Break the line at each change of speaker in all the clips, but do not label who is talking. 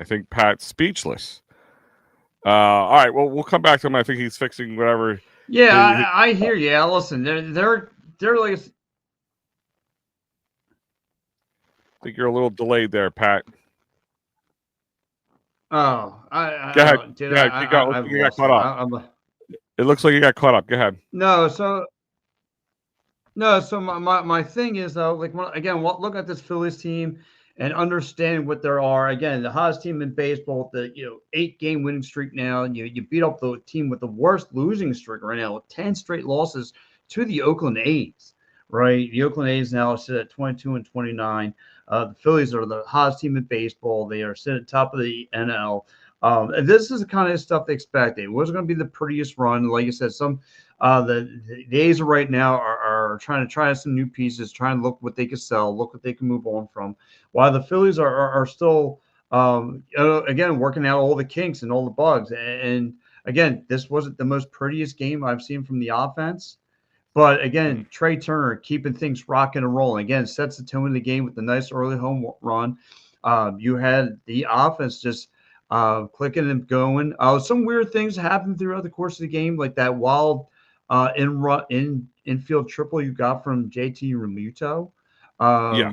I think Pat's speechless. All right, well, we'll come back to him. I think he's fixing whatever.
Yeah, I hear you. Yeah, listen, they're like.
I think you're a little delayed there, Pat.
Oh,
Go ahead.
did
Go ahead. Keep going.
I've
You got
lost
caught
it.
up. It looks like you got caught up. Go ahead.
No, so my thing is though, like again, look at this Phillies team and understand what there are. Again, the hottest team in baseball, the 8-game winning streak now. You beat up the team with the worst losing streak right now, with 10 straight losses to the Oakland A's. Right, the Oakland A's now sit at 22 and 29. The Phillies are the hottest team in baseball. They are sitting at top of the NL. And this is the kind of stuff they expected. It wasn't going to be the prettiest run. Like I said, the A's right now are trying to try some new pieces, trying to look what they can sell, look what they can move on from. While the Phillies are still, again, working out all the kinks and all the bugs. And again, this wasn't the most prettiest game I've seen from the offense. But again, Trey Turner keeping things rocking and rolling. Again, sets the tone of the game with the nice early home run. You had the offense just clicking and going. Some weird things happened throughout the course of the game, like that wild infield triple you got from JT Realmuto.
Yeah.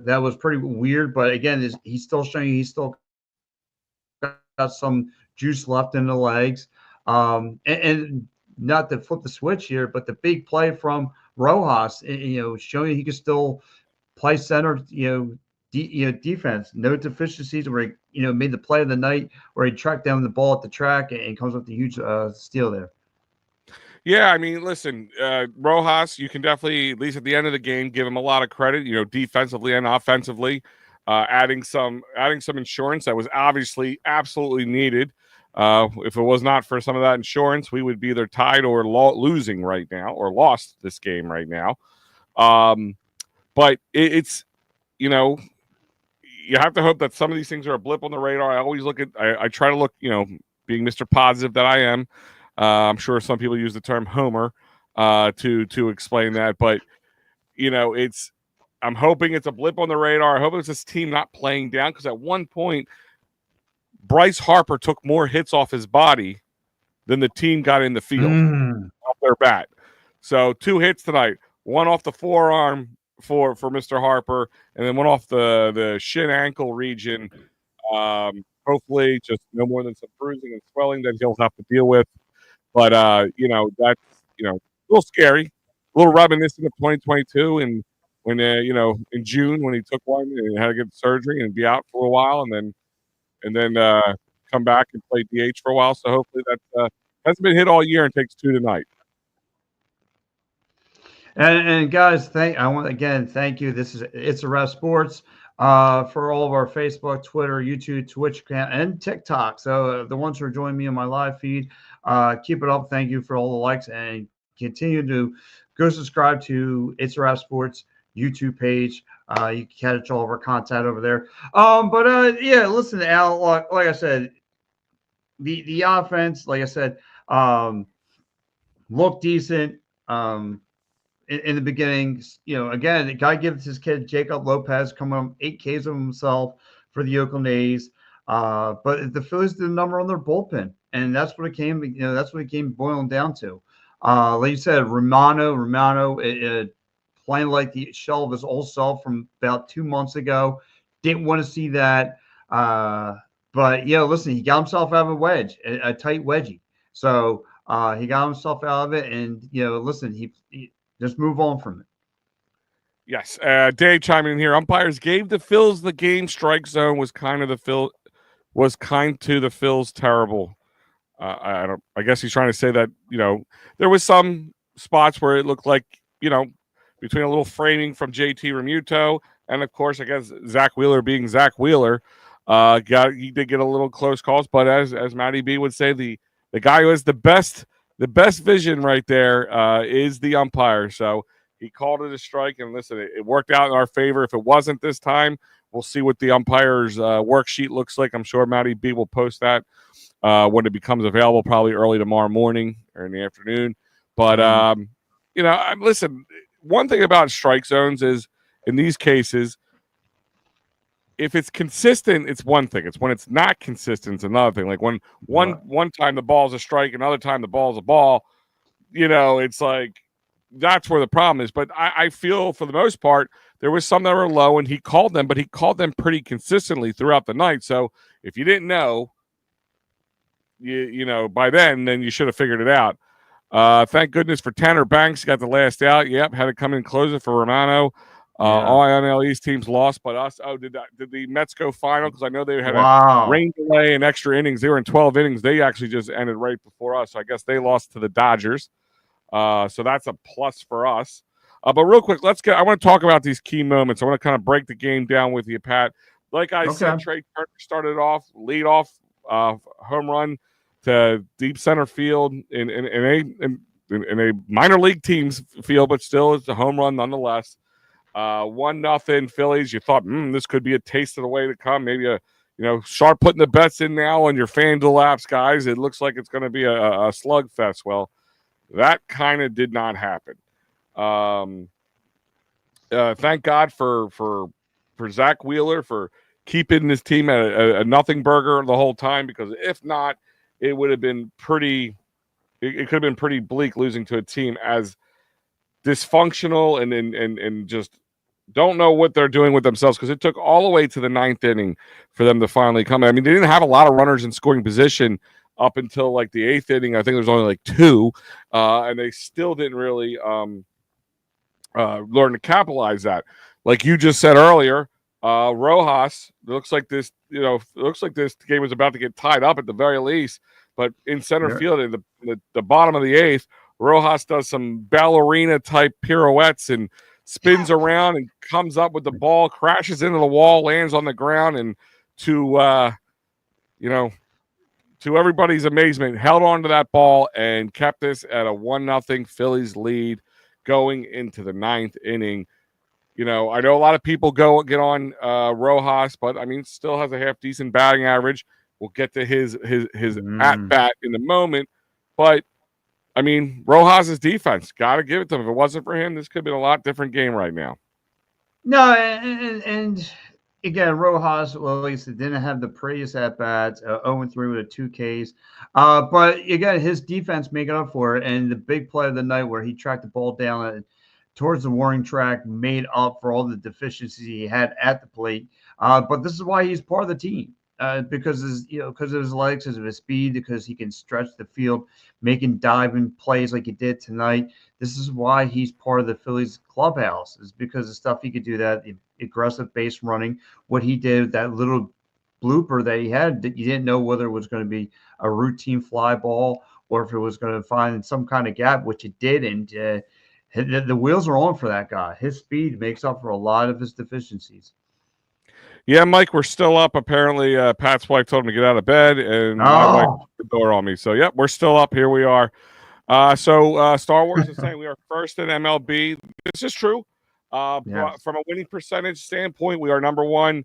That was pretty weird. But again, he's still showing he's still got some juice left in the legs. And not to flip the switch here, but the big play from Rojas, showing he can still play center, defense, no deficiencies. Where he, made the play of the night, where he tracked down the ball at the track and comes with a huge steal there.
Yeah, I mean, listen, Rojas, you can definitely, at least at the end of the game, give him a lot of credit. Defensively and offensively, adding some insurance that was obviously absolutely needed. If it was not for some of that insurance, we would be either tied or losing right now, or lost this game right now. But it's you have to hope that some of these things are a blip on the radar. I always I try to look, being Mr. Positive that I am. I'm sure some people use the term Homer to explain that, but I'm hoping it's a blip on the radar. I hope it's this team not playing down, because at one point Bryce Harper took more hits off his body than the team got in the field off their bat. So 2 hits tonight, one off the forearm for Mr. Harper, and then one off the shin ankle region. Hopefully just no more than some bruising and swelling that he'll have to deal with. But that's a little scary, a little reminiscent of 2022, and when in June when he took one and had to get surgery and be out for a while, and then come back and play DH for a while. So hopefully that hasn't been hit all year and takes 2 tonight.
And guys, I want again thank you. This is It's a Ref Sports for all of our Facebook, Twitter, YouTube, Twitch account, and TikTok. So the ones who are joining me on my live feed, keep it up. Thank you for all the likes, and continue to go subscribe to It's a Ref Sports YouTube page. You can catch all of our content over there. Yeah, listen, Al. Like I said, the offense, like I said, looked decent. In the beginning, again, the guy gives his kid Jacob Lopez coming up 8 Ks of himself for the Oakland A's. But the Phillies did a number on their bullpen, and that's what it came. That's what it came boiling down to. Like you said, Romano, playing like the shell of his old self from about 2 months ago. Didn't want to see that. But listen, he got himself out of a wedge, a tight wedgie. So he got himself out of it, and listen, he just move on from it.
Yes, Dave chiming in here. Umpires gave the Phils the game. Strike zone was kind to the Phils terrible. I guess he's trying to say that there was some spots where it looked like between a little framing from JT Realmuto and of course I guess Zach Wheeler being Zach Wheeler, he did get a little close calls. But as Matty B would say, the guy who has the best vision right there is the umpire. So he called it a strike, and listen, it worked out in our favor. If it wasn't this time, we'll see what the umpire's worksheet looks like. I'm sure Matty B will post that when it becomes available, probably early tomorrow morning or in the afternoon. But listen, one thing about strike zones is in these cases, if it's consistent, it's one thing. It's when it's not consistent, it's another thing. Like when one time the ball's a strike, another time the ball's a ball. It's like that's where the problem is. But I feel for the most part there was some that were low, and he called them, but he called them pretty consistently throughout the night. So if you didn't know, by then you should have figured it out. Thank goodness for Tanner Banks. Got the last out. Yep, had to come in closer for Romano. All NL East teams lost but us. Oh, did the Mets go final? Because I know they had a rain delay and extra innings. They were in 12 innings. They actually just ended right before us. So I guess they lost to the Dodgers. So that's a plus for us. But real quick, I want to talk about these key moments. I want to kind of break the game down with you, Pat. Like I said, Trey Turner started off, lead off, home run to deep center field in a minor league team's field, but still it's a home run nonetheless. 1-0 Phillies. You thought, this could be a taste of the way to come. Maybe start putting the bets in now on your FanDuel apps, guys. It looks like it's going to be a slugfest. Well, that kind of did not happen. Thank God for Zach Wheeler for keeping his team at a nothing burger the whole time, because if not, it would have been pretty. It could have been pretty bleak losing to a team as dysfunctional and just don't know what they're doing with themselves, because it took all the way to the 9th inning for them to finally come. I mean, they didn't have a lot of runners in scoring position up until like the 8th inning. I think there was only like 2, and they still didn't really learn to capitalize that. Like you just said earlier, Rojas, it looks like this game was about to get tied up at the very least, but in center field in the bottom of the 8th, Rojas does some ballerina type pirouettes and spins around and comes up with the ball, crashes into the wall, lands on the ground, and to everybody's amazement, held on to that ball and kept this at a 1-0 Phillies lead going into the 9th inning. I know a lot of people get on Rojas, but I mean, still has a half decent batting average. We'll get to his at bat in the moment, but I mean, Rojas' defense, got to give it to him. If it wasn't for him, this could have been a lot different game right now.
No, and again, Rojas, well, at least it didn't have the prettiest at bats, 0-3 with a 2 Ks. But again, his defense made up for it, and the big play of the night where he tracked the ball down towards the warning track made up for all the deficiencies he had at the plate. But this is why he's part of the team. Because of his legs, because of his speed, because he can stretch the field, making diving plays like he did tonight. This is why he's part of the Phillies clubhouse, is because of stuff he could do, that aggressive base running, what he did, that little blooper that he had, that you didn't know whether it was going to be a routine fly ball or if it was going to find some kind of gap, which it did. And the wheels are on for that guy. His speed makes up for a lot of his deficiencies.
Yeah, Mike, we're still up. Apparently, Pat's wife told him to get out of bed, and my wife put the door on me. So, yep, we're still up. Here we are. So Star Wars is saying we are first in MLB. This is true. Yes. From a winning percentage standpoint, we are number 1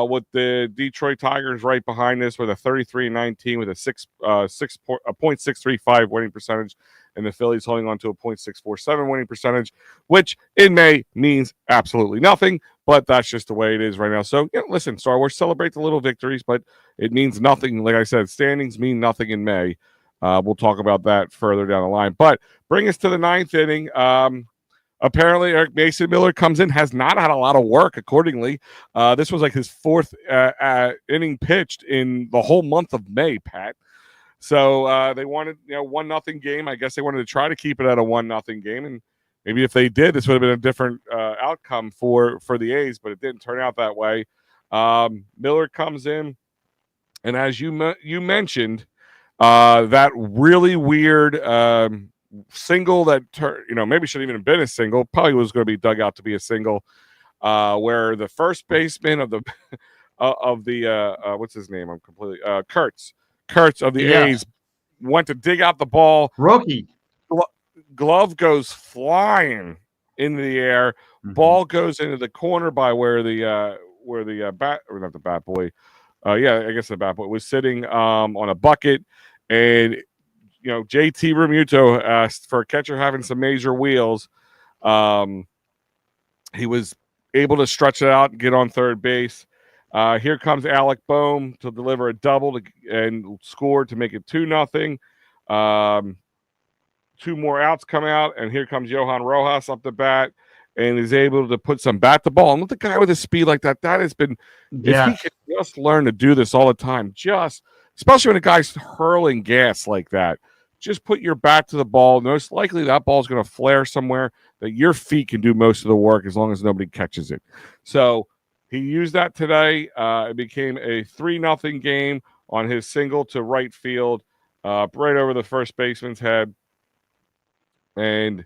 with the Detroit Tigers right behind us with a 33-19 with a 0.635 winning percentage, and the Phillies holding on to a 0.647 winning percentage, which in May means absolutely nothing, but that's just the way it is right now. So, listen, Star Wars, celebrate the little victories, but it means nothing. Like I said, standings mean nothing in May. We'll talk about that further down the line. But bring us to the 9th inning. Apparently, Eric Mason Miller comes in, has not had a lot of work accordingly. This was like his 4th inning pitched in the whole month of May, Pat. So they wanted, 1-0 game. I guess they wanted to try to keep it at a 1-0 game. And maybe if they did, this would have been a different outcome for the A's, but it didn't turn out that way. Miller comes in, and as you mentioned, that really weird single that maybe shouldn't even have been a single, probably was going to be dug out to be a single, where the first baseman of the what's his name? I'm completely Kurtz of the A's went to dig out the ball.
Rookie
glove goes flying into the air. Mm-hmm. Ball goes into the corner by where the bat, or not the bat boy, I guess the bat boy was sitting on a bucket, and JT Realmuto asked for a catcher having some major wheels. He was able to stretch it out and get on third base. Here comes Alec Boehm to deliver a double and score to make it 2-0. Two more outs come out, and here comes Johan Rojas up the bat and is able to put some bat to ball. And with the guy with a speed like that, that has been, if he could just learn to do this all the time, especially when a guy's hurling gas like that, just put your bat to the ball. Most likely that ball's going to flare somewhere that your feet can do most of the work as long as nobody catches it. So he used that today. It became a 3-0 game on his single to right field, right over the first baseman's head. And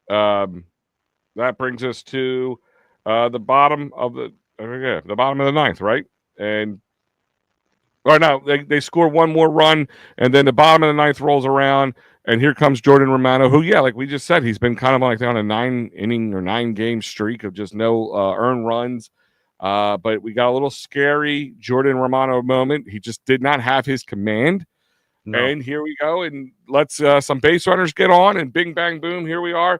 that brings us to the bottom of the bottom of the ninth, right? And or no, they score one more run, and then the bottom of the ninth rolls around, and here comes Jordan Romano, who, like we just said, he's been kind of like on a 9-inning or 9-game streak of just no earned runs. But we got a little scary Jordan Romano moment. He just did not have his command. No. And here we go, and let's some base runners get on, and bing, bang, boom, here we are,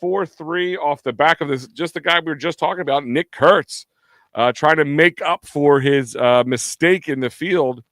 4-3 off the back of this. Just the guy we were just talking about, Nick Kurtz, trying to make up for his mistake in the field,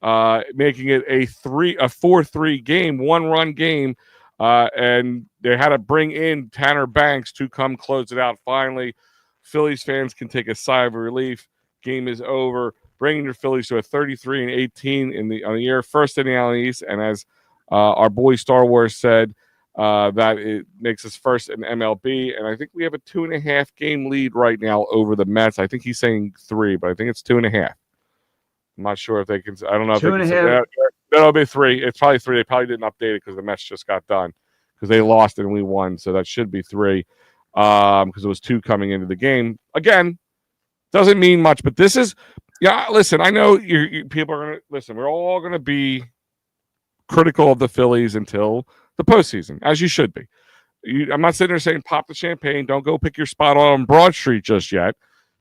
making it a 4-3 game, 1-run game, and they had to bring in Tanner Banks to come close it out. Finally, Phillies fans can take a sigh of relief. Game is over, bringing your Phillies to a 33-18 on the year, first in the NL East, and as our boy Star Wars said, that it makes us first in MLB, and I think we have a 2.5 game lead right now over the Mets. I think he's saying 3, but I think it's 2.5. I'm not sure if they can. I don't know if 2.5. That'll be 3. It's probably 3. They probably didn't update it because the Mets just got done because they lost and we won, so that should be 3 because it was 2 coming into the game. Again, doesn't mean much, but this is. Yeah, listen, I know you people are going to listen. We're all going to be critical of the Phillies until the postseason, as you should be. I'm not sitting there saying pop the champagne. Don't go pick your spot on Broad Street just yet,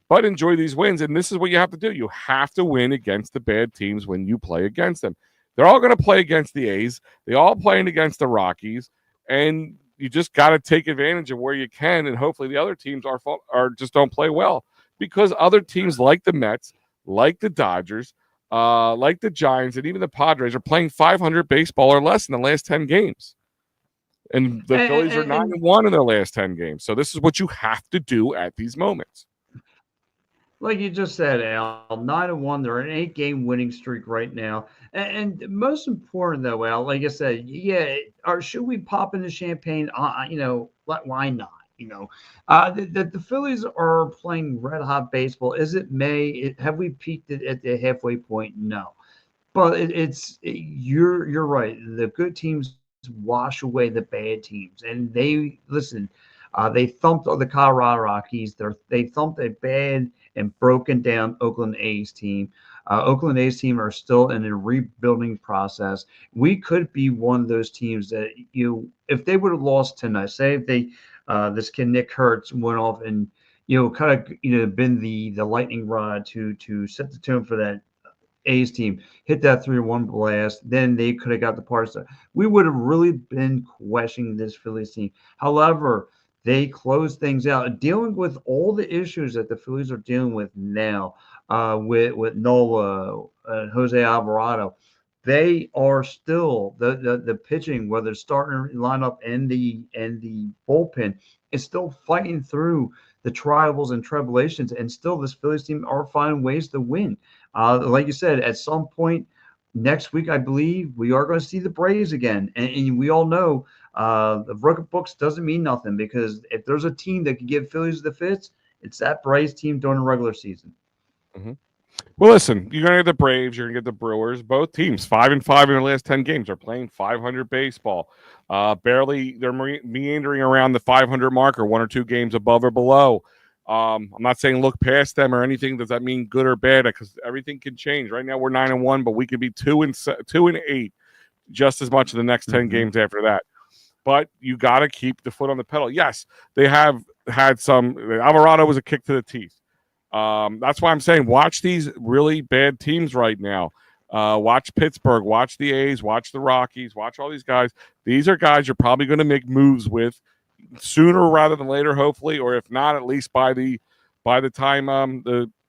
but enjoy these wins. And this is what you have to do. You have to win against the bad teams when you play against them. They're all going to play against the A's. They all playing against the Rockies. And you just got to take advantage of where you can. And hopefully the other teams are just don't play well because other teams like the Mets, like the Dodgers, like the Giants, and even the Padres are playing 500 baseball or less in the last 10 games. And the Phillies are 9-1 in their last 10 games. So this is what you have to do at these moments.
Like you just said, Al, 9-1. They're an 8-game winning streak right now. And most important, though, Al, like I said, or should we pop in the champagne? Why not? The Phillies are playing red hot baseball. Is it May? Have we peaked at the halfway point? No, but you're right. The good teams wash away the bad teams, and they listen. They thumped the Colorado Rockies. They thumped a bad and broken down Oakland A's team. Oakland A's team are still in a rebuilding process. We could be one of those teams that if they would have lost tonight, say if they this kid Nick Kurtz went off and kind of been the lightning rod to set the tone for that A's team, hit that 3-1 blast, then they could have got the parts. We would have really been questioning this Phillies team. However, they closed things out, dealing with all the issues that the Phillies are dealing with now with Nola, Jose Alvarado. They are still the pitching, whether starting lineup and the bullpen, is still fighting through the trials and tribulations, and still this Phillies team are finding ways to win. Like you said, at some point next week, I believe we are going to see the Braves again, and we all know the record books doesn't mean nothing because if there's a team that can give Phillies the fits, it's that Braves team during the regular season.
Mm-hmm. Well, listen, you're going to get the Braves, you're going to get the Brewers. Both teams, 5-5 in their last 10 games, are playing 500 baseball. Barely, they're meandering around the 500 marker, 1 or 2 games above or below. I'm not saying look past them or anything. Does that mean good or bad? Because everything can change. Right now, we're 9-1, but we could be 2-8, just as much in the next 10 games after that. But you got to keep the foot on the pedal. Yes, they have had some. Alvarado was a kick to the teeth. That's why I'm saying watch these really bad teams right now. Watch Pittsburgh, watch the A's, watch the Rockies, watch all these guys. These are guys you're probably going to make moves with sooner rather than later, hopefully, or if not, at least by the time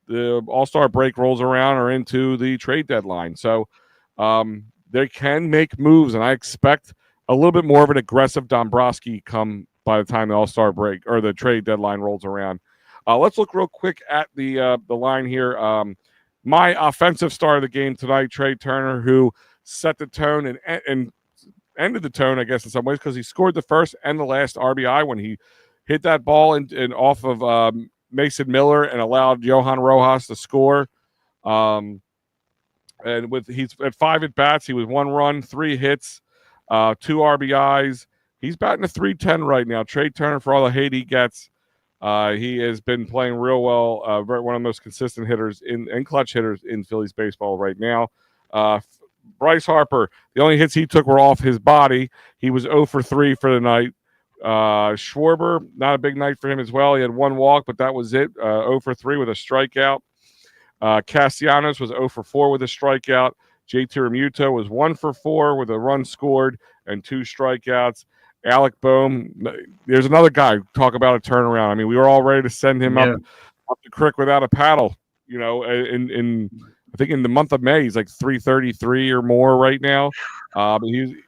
the All-Star break rolls around or into the trade deadline. So they can make moves, and I expect a little bit more of an aggressive Dombrowski come by the time the All-Star break or the trade deadline rolls around. Let's look real quick at the line here. My offensive star of the game tonight, Trey Turner, who set the tone and ended the tone, I guess, in some ways, because he scored the first and the last RBI when he hit that ball and off of Mason Miller and allowed Johan Rojas to score. And he's at 5 at bats, he was 1 run, 3 hits, 2 RBIs. He's batting a .310 right now. Trey Turner, for all the hate he gets, he has been playing real well. One of the most consistent hitters and clutch hitters in Phillies baseball right now. Bryce Harper, the only hits he took were off his body. He was 0 for 3 for the night. Schwarber, not a big night for him as well. He had 1 walk, but that was it. 0 for 3 with a strikeout. Castellanos was 0 for 4 with a strikeout. JT Realmuto was 1 for 4 with a run scored and 2 strikeouts. Alec Boehm, there's another guy. Talk about a turnaround. I mean, we were all ready to send him up the creek without a paddle. You know, in I think in the month of May, he's like 333 or more right now. But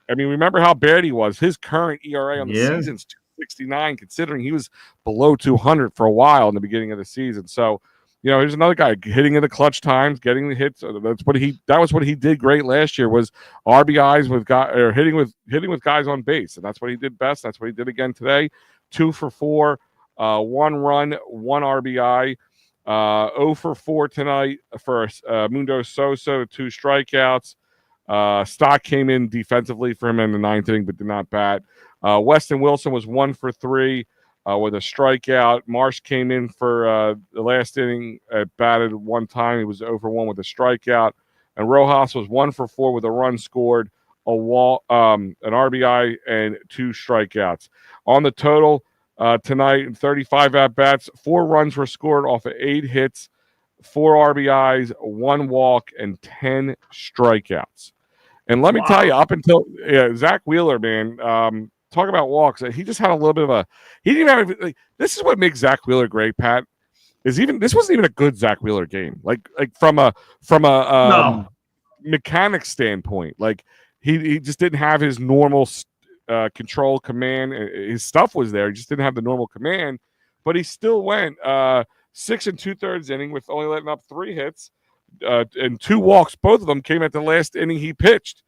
remember how bad he was. His current ERA on the season's 269, considering he was below 200 for a while in the beginning of the season. So, you know, here's another guy hitting in the clutch times, getting the hits. That was what he did great last year, was RBIs with guys, or hitting with guys on base, and that's what he did best. That's what he did again today. 2 for 4, 1 run, 1 RBI. 0 for 4 tonight for Mundo Sosa, 2 strikeouts. Stock came in defensively for him in the 9th inning, but did not bat. Weston Wilson was 1 for 3 with a strikeout. Marsh came in for the last inning, batted 1 time. He was 0 for 1 with a strikeout. And Rojas was 1 for 4 with a run scored, an RBI, and 2 strikeouts. On the total, tonight, 35 at-bats, 4 runs were scored off of 8 hits, 4 RBIs, 1 walk, and 10 strikeouts. And let me tell you, up until Zach Wheeler, man, talk about walks. He just had a little bit of a – he didn't have – this is what makes Zach Wheeler great, Pat, is this wasn't even a good Zach Wheeler game. Like from a mechanic standpoint, like he just didn't have his normal control, command. His stuff was there. He just didn't have the normal command, but he still went 6 2/3 inning with only letting up 3 hits and 2 walks. Both of them came at the last inning he pitched.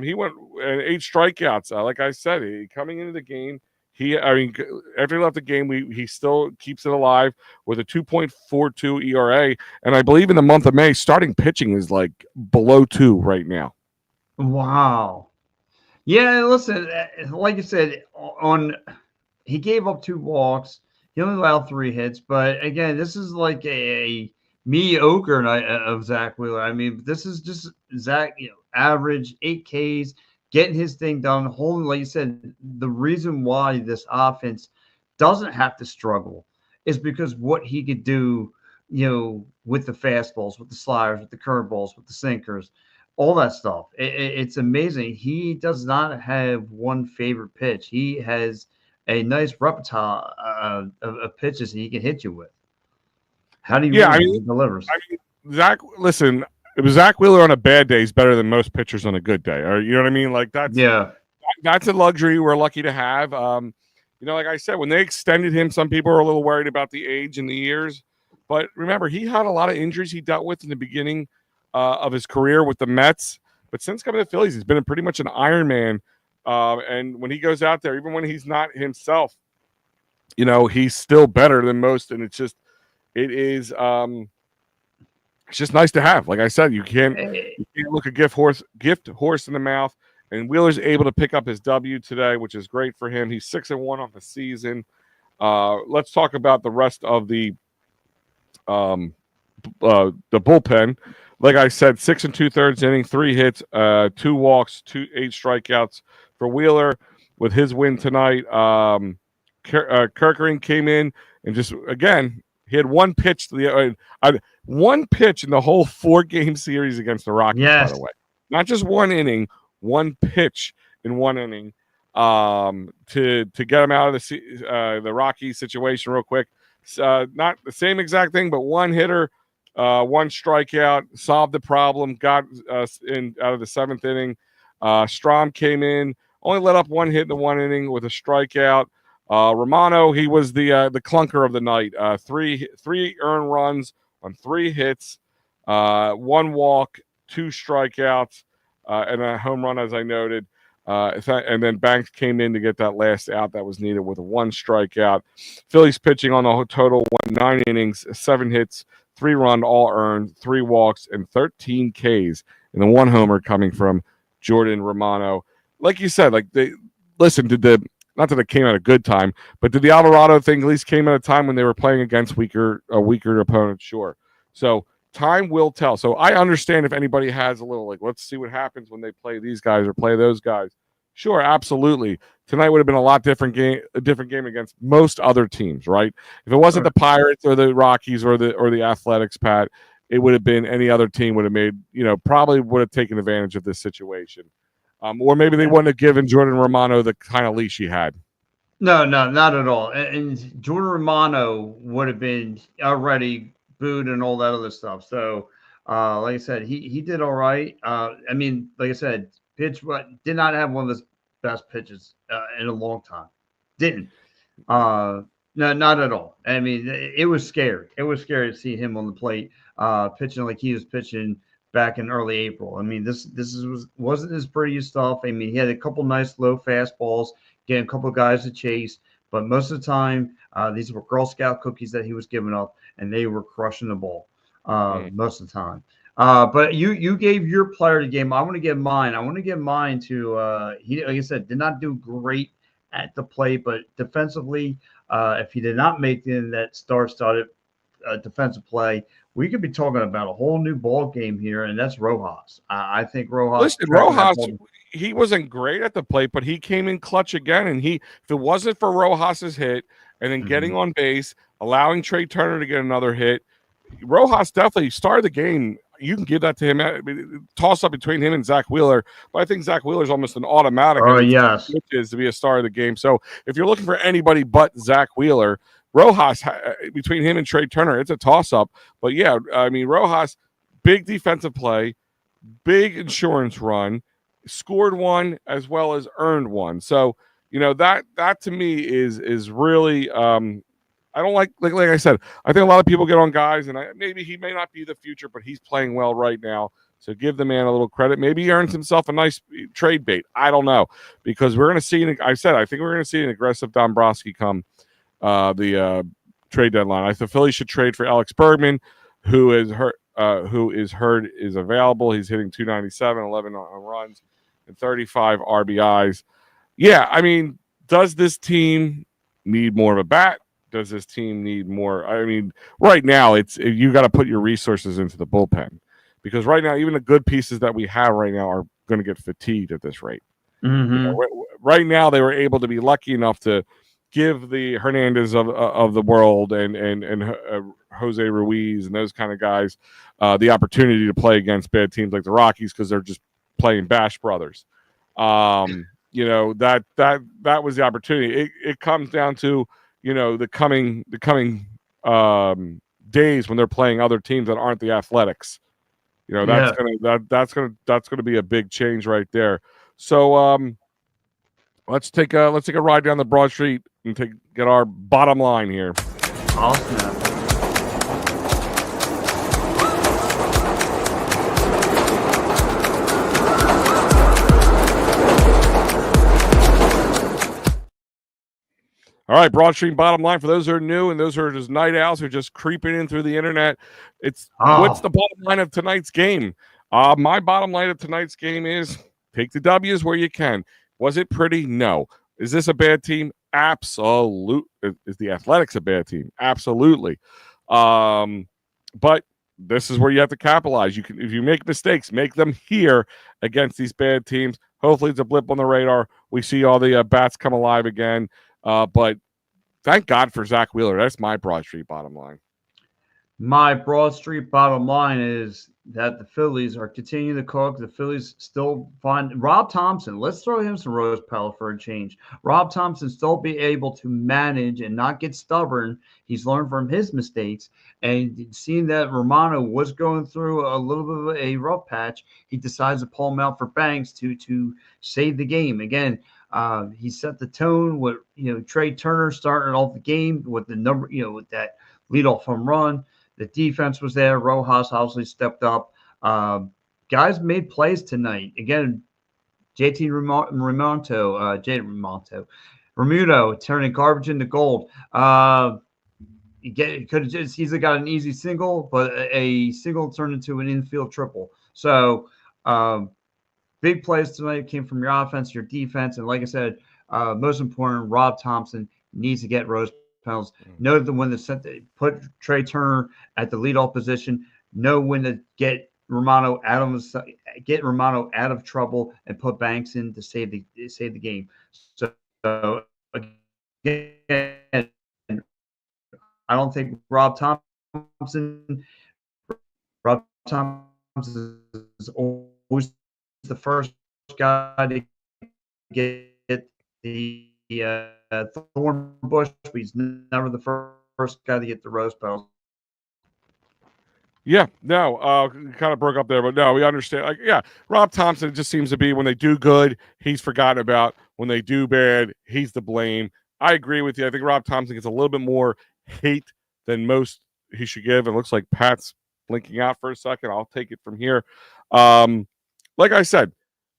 He went 8 strikeouts. Like I said, coming into the game, after he left the game, he still keeps it alive with a 2.42 ERA, and I believe in the month of May, starting pitching is like below 2 right now.
Wow. Yeah, listen, like you said, he gave up 2 walks. He only allowed 3 hits, but again, this is like a mediocre night of Zach Wheeler. I mean, this is just Zach, average 8 Ks, getting his thing done. Holding, like you said, the reason why this offense doesn't have to struggle is because what he could do, with the fastballs, with the sliders, with the curveballs, with the sinkers, all that stuff. It's amazing. He does not have one favorite pitch. He has a nice repertoire of pitches he can hit you with. How do you he delivers?
Zach, listen, it was Zach Wheeler on a bad day is better than most pitchers on a good day. Or you know what I mean? Like that's a luxury we're lucky to have. Like I said, when they extended him, some people were a little worried about the age and the years. But remember, he had a lot of injuries he dealt with in the beginning of his career with the Mets. But since coming to the Phillies, he's been pretty much an Iron Man. And when he goes out there, even when he's not himself, he's still better than most. And it's just nice to have. Like I said, you can't look a gift horse in the mouth. And Wheeler's able to pick up his W today, which is great for him. He's 6-1 on the season. Let's talk about the rest of the bullpen. Like I said, 6 2/3 inning, 3 hits, 2 walks, 8 strikeouts for Wheeler with his win tonight. Kerkering came in and just, again, he had 1 pitch one pitch in the whole 4-game series against the Rockies, by the way. Not just 1 inning, 1 pitch in 1 inning to get him out of the Rockies situation real quick. Not the same exact thing, but 1 hitter one strikeout, solved the problem, got in out of the 7th inning. Strom came in, only let up one hit in the 1 inning with a strikeout. Romano, he was the clunker of the night. Three earned runs on 3 hits, 1 walk, 2 strikeouts, and a home run, as I noted. And then Banks came in to get that last out that was needed with a 1 strikeout. Phillies pitching on the total went 9 innings, 7 hits, 3 run, all earned, 3 walks, and 13 Ks, and the 1 homer coming from Jordan Romano. Like you said, like they listen, not that it came at a good time, but did the Alvarado thing at least came at a time when they were playing against weaker opponents? Sure. So time will tell. So I understand if anybody has a little like, let's see what happens when they play these guys or play those guys. Sure, absolutely. Tonight would have been a different game against most other teams, right? If it wasn't the Pirates or the Rockies or the Athletics, Pat, it would have been any other team would have made, probably would have taken advantage of this situation. Or maybe they wouldn't have given Jordan Romano the kind of leash he had.
No, not at all. And Jordan Romano would have been already booed and all that other stuff. So, like I said, he did all right. I mean, like I said, did not have one of his best pitches in a long time. Didn't. No, not at all. I mean, it was scary. It was scary to see him on the plate, pitching like he was pitching back in early April. I mean, wasn't his prettiest stuff. I mean, he had a couple nice low fastballs, getting a couple of guys to chase, but most of the time, these were Girl Scout cookies that he was giving up, and they were crushing the ball most of the time. But you gave your player the game. I want to give mine. I want to give mine to he, like I said, did not do great at the plate, but defensively, if he did not make it in that star-studded defensive play, we could be talking about a whole new ball game here, and that's Rojas. I think Rojas.
Listen, Rojas, he wasn't great at the plate, but he came in clutch again. And if it wasn't for Rojas's hit and then getting on base, allowing Trey Turner to get another hit, Rojas definitely started the game. You can give that to him. I mean, toss up between him and Zach Wheeler, but I think Zach Wheeler is almost an automatic.
Oh, yes,
is to be a star of the game. So if you're looking for anybody but Zach Wheeler, Rojas, between him and Trey Turner, it's a toss-up. But, yeah, I mean, Rojas, big defensive play, big insurance run, scored 1 as well as earned 1. So, that to me is really I don't like I said, I think a lot of people get on guys, and maybe he may not be the future, but he's playing well right now. So give the man a little credit. Maybe he earns himself a nice trade bait. I don't know, because we're going to see, I think we're going to see an aggressive Dombrowski come the trade deadline. I think the Phillies should trade for Alex Bergman, who is available. He's hitting 297, 11 runs, and 35 RBIs. Yeah, I mean, does this team need more of a bat? Does this team need more? I mean, right now, you got to put your resources into the bullpen, because right now, even the good pieces that we have right now are going to get fatigued at this rate.
Mm-hmm.
Right now, they were able to be lucky enough to give the Hernandez of the world and Jose Ruiz and those kind of guys the opportunity to play against bad teams like the Rockies, because they're just playing Bash Brothers. That was the opportunity. It comes down to the coming days when they're playing other teams that aren't the Athletics. That's gonna be a big change right there. So let's take a ride down the Broad Street and get our bottom line here.
Awesome.
All right, Broad Street bottom line, for those who are new and those who are just night owls who are just creeping in through the internet, what's the bottom line of tonight's game? My bottom line of tonight's game is take the W's where you can. Was it pretty? No. Is this a bad team? Absolutely. Is the Athletics a bad team? Absolutely. But this is where you have to capitalize. If you make mistakes, make them here against these bad teams. Hopefully it's a blip on the radar. We see all the bats come alive again. But thank God for Zach Wheeler. That's my Broad Street bottom line.
My Broad Street bottom line is that the Phillies are continuing to cook. The Phillies still find Rob Thompson. Let's throw him some rose pellet for a change. Rob Thompson still be able to manage and not get stubborn. He's learned from his mistakes. And seeing that Romano was going through a little bit of a rough patch, he decides to pull him out for Banks to save the game. Again, he set the tone with Trey Turner starting off the game with the number, with that leadoff home run. The defense was there. Rojas obviously stepped up. Guys made plays tonight. Again, Remuto turning garbage into gold. He could have just easily got an easy single, but a single turned into an infield triple. So big plays tonight came from your offense, your defense, and like I said, most important, Rob Thompson needs to get rose penalties. Know when to put Trey Turner at the leadoff position. Know when to get Romano out of trouble and put Banks in to save the game. So again, I don't think Rob Thompson is always the first guy to get the thorn bush, but he's never the first guy to get the rose petals.
Yeah, no, kind of broke up there, but no, we understand. Rob Thompson just seems to be, when they do good, he's forgotten about. When they do bad, he's to blame. I agree with you. I think Rob Thompson gets a little bit more hate than most he should give. It looks like Pat's blinking out for a second. I'll take it from here. Like I said,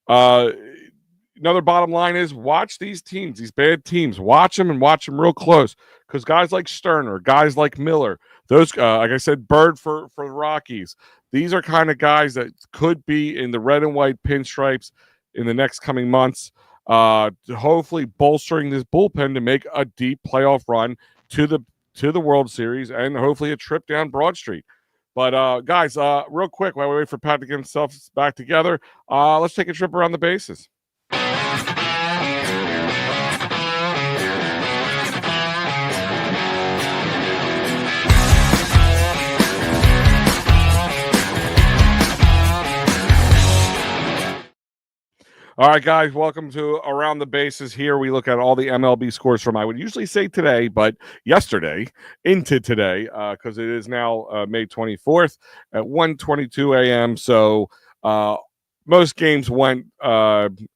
another bottom line is watch these teams, these bad teams. Watch them and watch them real close, because guys like Sterner, guys like Miller, those, like I said, Bird for the Rockies, these are kind of guys that could be in the red and white pinstripes in the next coming months, hopefully bolstering this bullpen to make a deep playoff run to the World Series and hopefully a trip down Broad Street. But guys, real quick, while we wait for Pat to get himself back together, let's take a trip around the bases. All right, guys, welcome to Around the Bases. Here we look at all the MLB scores from, I would usually say today, but yesterday into today, because it is now May 24th at 1:22 a.m. So most games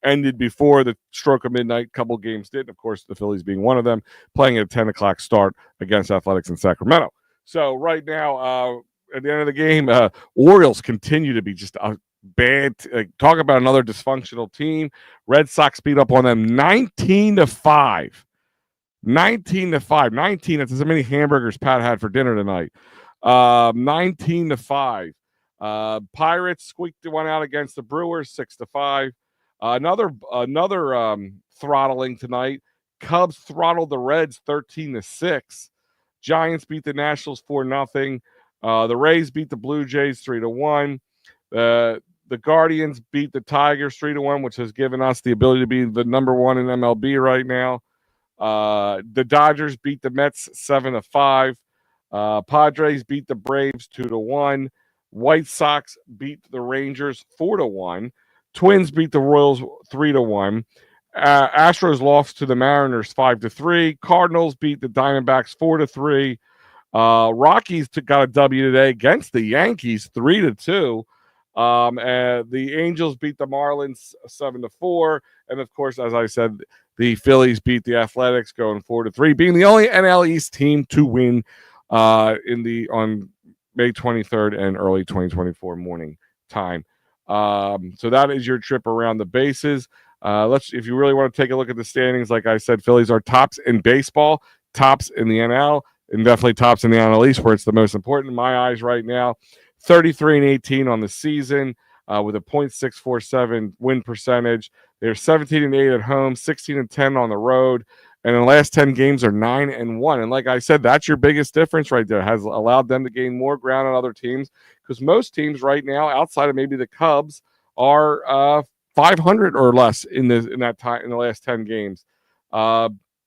ended before the stroke of midnight. A couple games did, of course, the Phillies being one of them, playing at a 10 o'clock start against Athletics in Sacramento. So right now, at the end of the game, Orioles continue to be just a bad. Talk about another dysfunctional team. Red Sox beat up on them 19-5. 19-5. 19. That's as many hamburgers Pat had for dinner tonight. 19-5. Pirates squeaked one out against the Brewers 6-5. Another throttling tonight. Cubs throttled the Reds 13-6. Giants beat the Nationals 4-0. The Rays beat the Blue Jays 3-1. The Guardians beat the Tigers 3-1, which has given us the ability to be the number one in MLB right now. The Dodgers beat the Mets 7-5. Padres beat the Braves 2-1. White Sox beat the Rangers 4-1. Twins beat the Royals 3-1. Astros lost to the Mariners 5-3. Cardinals beat the Diamondbacks 4-3. Rockies got a W today against the Yankees 3-2. The Angels beat the Marlins 7-4, and of course, as I said, the Phillies beat the Athletics going 4-3, being the only NL East team to win on May 23rd and early 2024 morning time. So that is your trip around the bases. If you really want to take a look at the standings, like I said, Phillies are tops in baseball, tops in the NL, and definitely tops in the NL East, where it's the most important in my eyes right now. 33-18 on the season, with a .647 win percentage. They're 17-8 at home, 16-10 on the road, and in the last 10 games are 9-1. And like I said, that's your biggest difference right there. It has allowed them to gain more ground on other teams, because most teams right now, outside of maybe the Cubs, are 500 or less in that time in the last 10 games.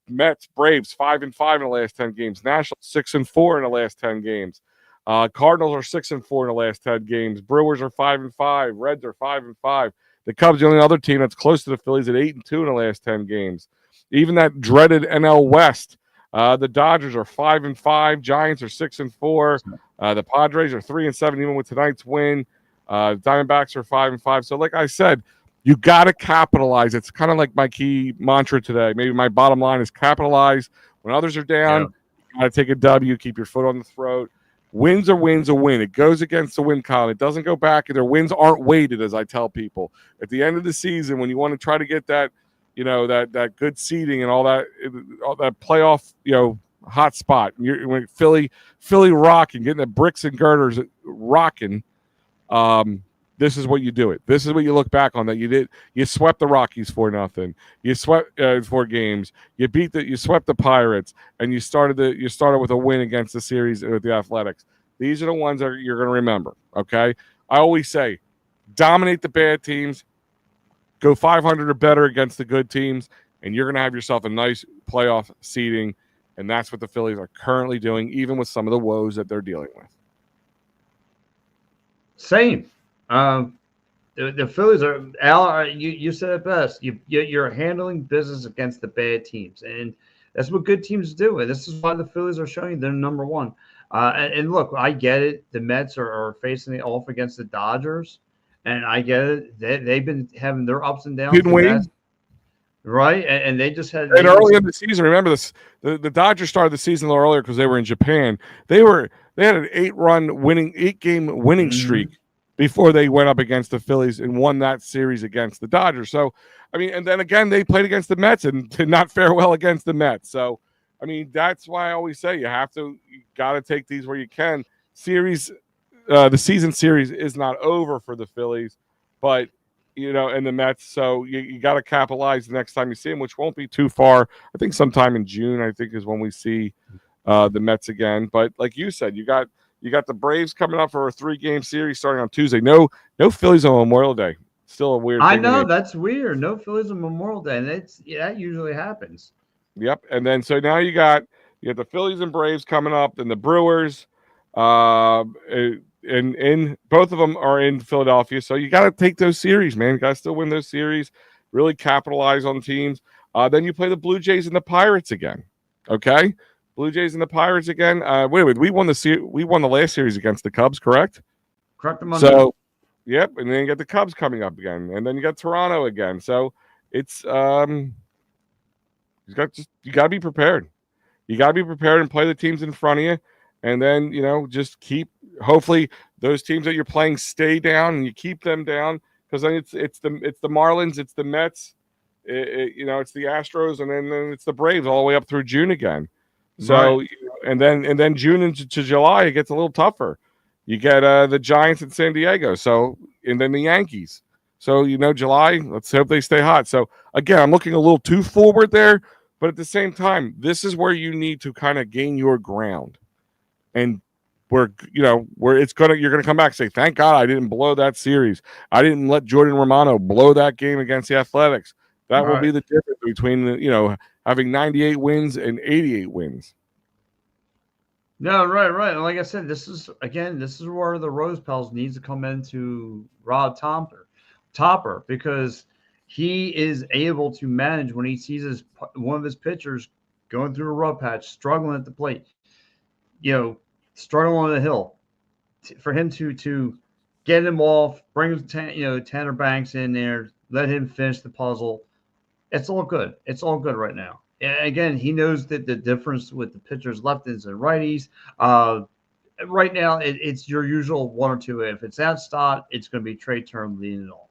Mets, Braves 5-5 in the last 10 games. Nationals 6-4 in the last 10 games. Cardinals are 6-4 in the last 10 games. Brewers are 5-5. Reds are 5-5. The Cubs, the only other team that's close to the Phillies, at 8-2 in the last 10 games. Even that dreaded NL West, the Dodgers are 5-5. Giants are 6-4. The Padres are 3-7, even with tonight's win. Diamondbacks are 5-5. So, like I said, you got to capitalize. It's kind of like my key mantra today. Maybe my bottom line is capitalize. When others are down, you got to take a W, keep your foot on the throat. Wins are wins a win. It goes against the win column. It doesn't go back. Their wins aren't weighted, as I tell people. At the end of the season, when you want to try to get that, that good seeding and all that playoff, hot spot. When Philly rocking, getting the bricks and girders rocking. This is what you do it. This is what you look back on that you did. You swept the Rockies 4-0. You swept 4 games. You swept the Pirates, and you started with a win against the series with the Athletics. These are the ones that you're going to remember. Okay, I always say, dominate the bad teams, go 500 or better against the good teams, and you're going to have yourself a nice playoff seeding. And that's what the Phillies are currently doing, even with some of the woes that they're dealing with.
Same. The Phillies are, Al, you said it best. You're handling business against the bad teams, and that's what good teams do. And this is why the Phillies are showing they're number one. And look, I get it. The Mets are facing it off against the Dodgers, and I get it. They've been having their ups and downs. Right, and they just had.
And early in the season, remember this: the Dodgers started the season a little earlier because they were in Japan. They had an 8-game winning streak before they went up against the Phillies and won that series against the Dodgers. So, I mean, and then again, they played against the Mets and did not fare well against the Mets. So, I mean, that's why I always say you got to take these where you can. The season series is not over for the Phillies, but and the Mets. So you got to capitalize the next time you see them, which won't be too far. I think sometime in June, I think, is when we see the Mets again. But like you said, you got the Braves coming up for a 3-game series starting on Tuesday. No Phillies on Memorial Day. Still a weird thing.
I know, that's weird. No Phillies on Memorial Day, and that usually happens.
Yep. And then so now you got the Phillies and Braves coming up, then the Brewers, and both of them are in Philadelphia. So you got to take those series, man. You got to still win those series, really capitalize on teams. Then you play the Blue Jays and the Pirates again. Okay? Blue Jays and the Pirates again. Wait, we won the last series against the Cubs, correct?
Correct.
So, yep, and then you got the Cubs coming up again, and then you got Toronto again. So it's you got to be prepared. You got to be prepared and play the teams in front of you, and then just keep. Hopefully, those teams that you're playing stay down, and you keep them down, because then it's the Marlins, it's the Mets, it's the Astros, and then it's the Braves all the way up through June again. So right. and then June into July it gets a little tougher. You get the Giants in San Diego, and then the Yankees. So July, let's hope they stay hot. So again, I'm looking a little too forward there, but at the same time, this is where you need to kind of gain your ground, and you're gonna come back and say, thank God I didn't blow that series. I didn't let Jordan Romano blow that game against the Athletics. That will be the difference between having 98 wins and 88 wins.
No, right. And like I said, this is where the Rose Pals needs to come into Rob Topper, because he is able to manage when he sees one of his pitchers going through a rough patch, struggling at the plate, struggling on the hill, for him to get him off, bring Tanner Banks in there, let him finish the puzzle. It's all good. It's all good right now. Again, he knows that the difference with the pitchers, lefties and righties. Right now, it's your usual 1 or 2. If it's that Stott, it's going to be Trey Turner leading it all.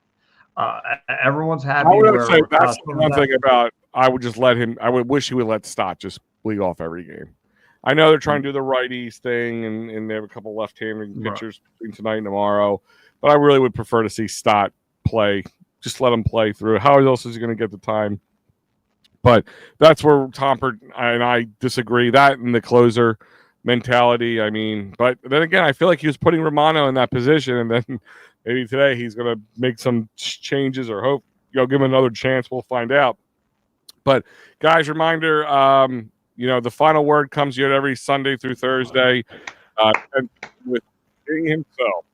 Everyone's happy.
I would say that's the one thing about. I would just let him. I would wish he would let Stott just lead off every game. I know they're trying to do the righties thing, and they have a couple left-handed pitchers between tonight and tomorrow. But I really would prefer to see Stott play. Just let him play through. How else is he going to get the time? But that's where Tomper and I disagree. That and the closer mentality. I mean, but then again, I feel like he was putting Romano in that position, and then maybe today he's going to make some changes or hope give him another chance. We'll find out. But guys, reminder, the final word comes to you every Sunday through Thursday. And with King himself,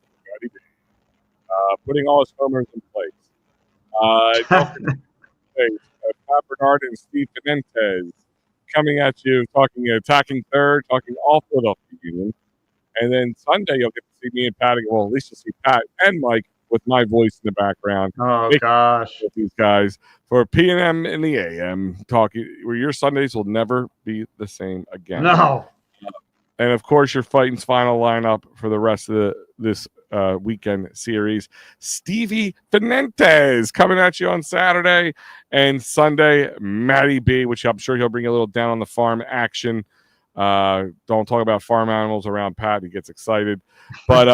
putting all his homers in place. Don't forget Pat Bernard and Steve Menendez coming at you, talking attacking third, talking all Philadelphia Union. And then Sunday, you'll get to see me and Pat. Well, at least you'll see Pat and Mike with my voice in the background.
Oh, gosh.
With these guys for P&M in the AM, talking where your Sundays will never be the same again.
No.
And of course, your Fighting's final lineup for the rest of this weekend series. Stevie Fenentes coming at you on Saturday and Sunday. Matty B, which I'm sure he'll bring a little down on the farm action. Don't talk about farm animals around Pat. He gets excited. But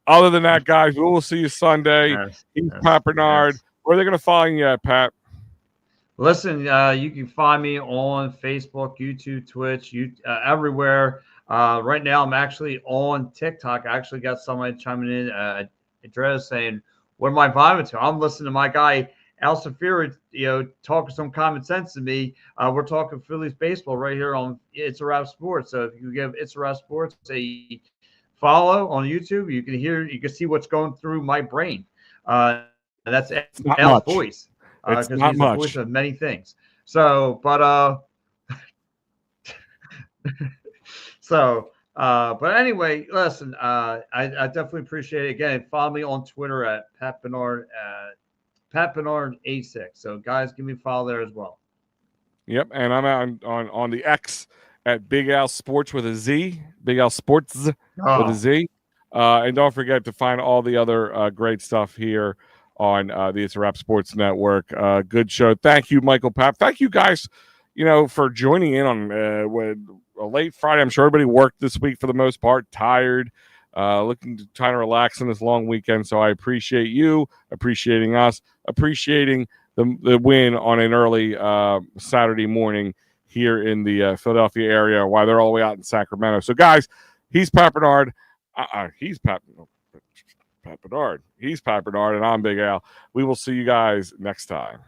other than that, guys, we will see you Sunday. He's Pat Bernard. Where are they going to find you at, Pat?
Listen, you can find me on Facebook, YouTube, Twitch, everywhere. Right now, I'm actually on TikTok. I actually got somebody chiming in, address saying, "What am I vibing to?" I'm listening to my guy Al Safiri, talking some common sense to me. We're talking Phillies baseball right here on It's a Wrap Sports. So if you give It's a Wrap Sports a follow on YouTube, you can see what's going through my brain. That's Al's voice. Because he's the voice of many things. So, but but anyway, listen, I definitely appreciate it. Again, follow me on Twitter at Pat Bernard, Pat Bernard86. So, guys, give me a follow there as well.
Yep, and I'm out on the X at Big Al Sports with a Z, Big Al Sports with a Z. And don't forget to find all the other great stuff here on the It's a Wrap Sports Network. Good show. Thank you, Michael Papp. Thank you guys, for joining in on a late Friday. I'm sure everybody worked this week for the most part, tired, looking to try to relax on this long weekend. So I appreciate you appreciating us, appreciating the win on an early Saturday morning here in the Philadelphia area while they're all the way out in Sacramento. So, guys, he's Pat Bernard. He's Pat Bernard. He's Pat Bernard, and I'm Big Al. We will see you guys next time.